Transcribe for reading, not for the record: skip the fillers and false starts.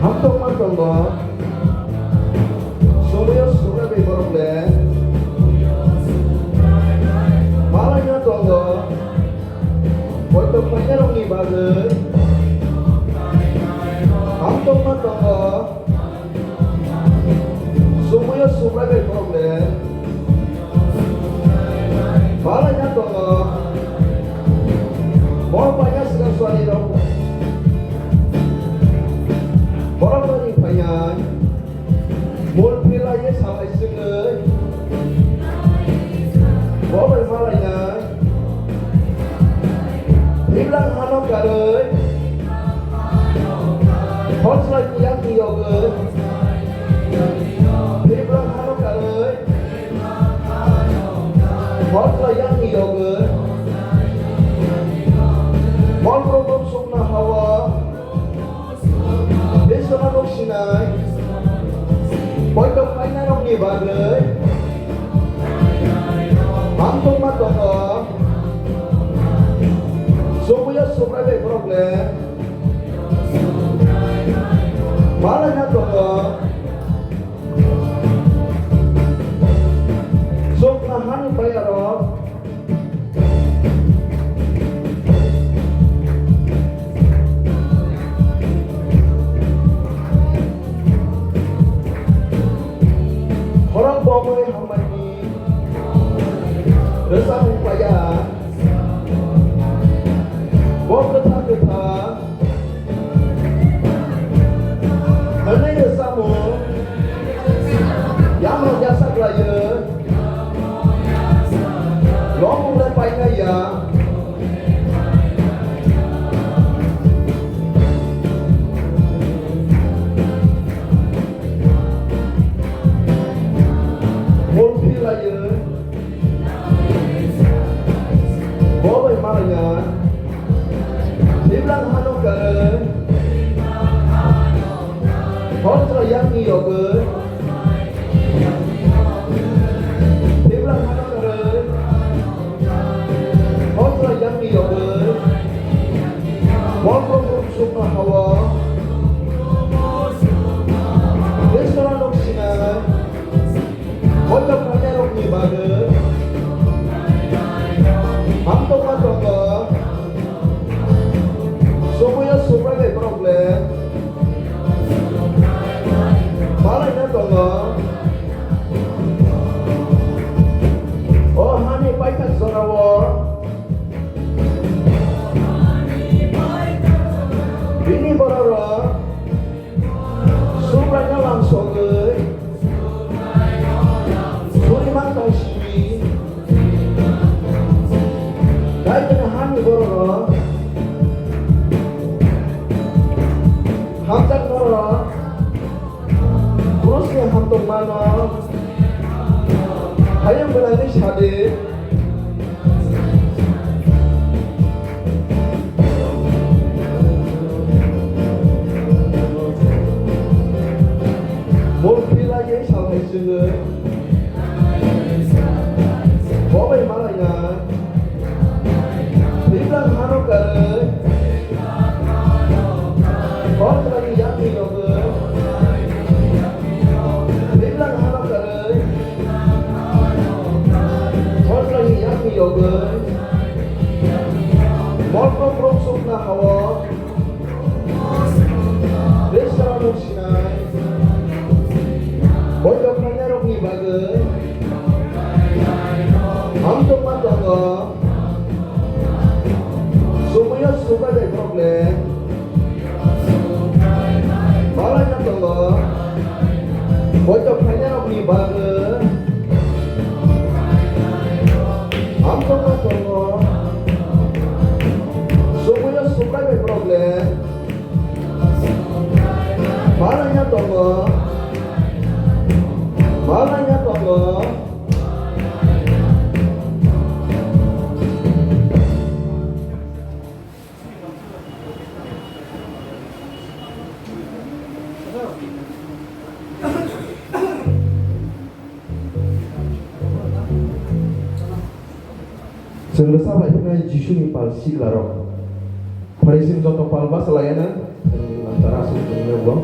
한동만 동거 소무여 소라베 버럭레 말하냐 동거 벌떡 panyarongi bagay 한동만 동거 소무여 소라베 버럭레 말하냐 동거 mau banyak sekali suami dong. Orang beri banyak, mul pilahnya sampai senggai, mau bermalanya, bilang hanok kadai, hot lagi yang yoga, bilang hanok kadai, hot lagi yang yoga, mau program sumna hawa. Bersama Sinai, pojok panyarongi ni bagay, mantung matoko, sumuya subrade problem, malanya toko, suknahan bayarok. Orang bomoi hamani resah upaya bom ketah menai resamu yang menjasa belaya lomung lepai kaya boleh malanya dibilang hanok kare hotra yang yoga dibilang hanok kare hotra yang yoga walaupun sukma hawa restoran dok Sinai hotra panyarongi ni bagay Hamtung matoko, sumuya subrade problem, malanya toko, oh hani paikan sorawo, ini bororo, subranya langsung ke, suri mantau siwi. Dai kena hani bororo, hamzat bororo, terusnya hamtung mana, hayang berani hadir, mungkin lagi sampai sini, boleh malanya. Bilang hanok kare, hot lagi yang yoga. Bilang hanok kare, hot lagi yang yoga. Morko promsuk na hawa, Bersama Sinai, pojok panyarongi bagay, hamtung matoko. Sumuya subrade problem, malanya toko, pojok panyarongi bagay, hamtung matoko, sumuya subrade problem, malanya toko, जोंनो सामलायफैनाय जिसुनि पाल सिग्लाराव फरायसिम जत' पाल बा सोलायानो जोंनि लांथारा सुबुंनि उनाव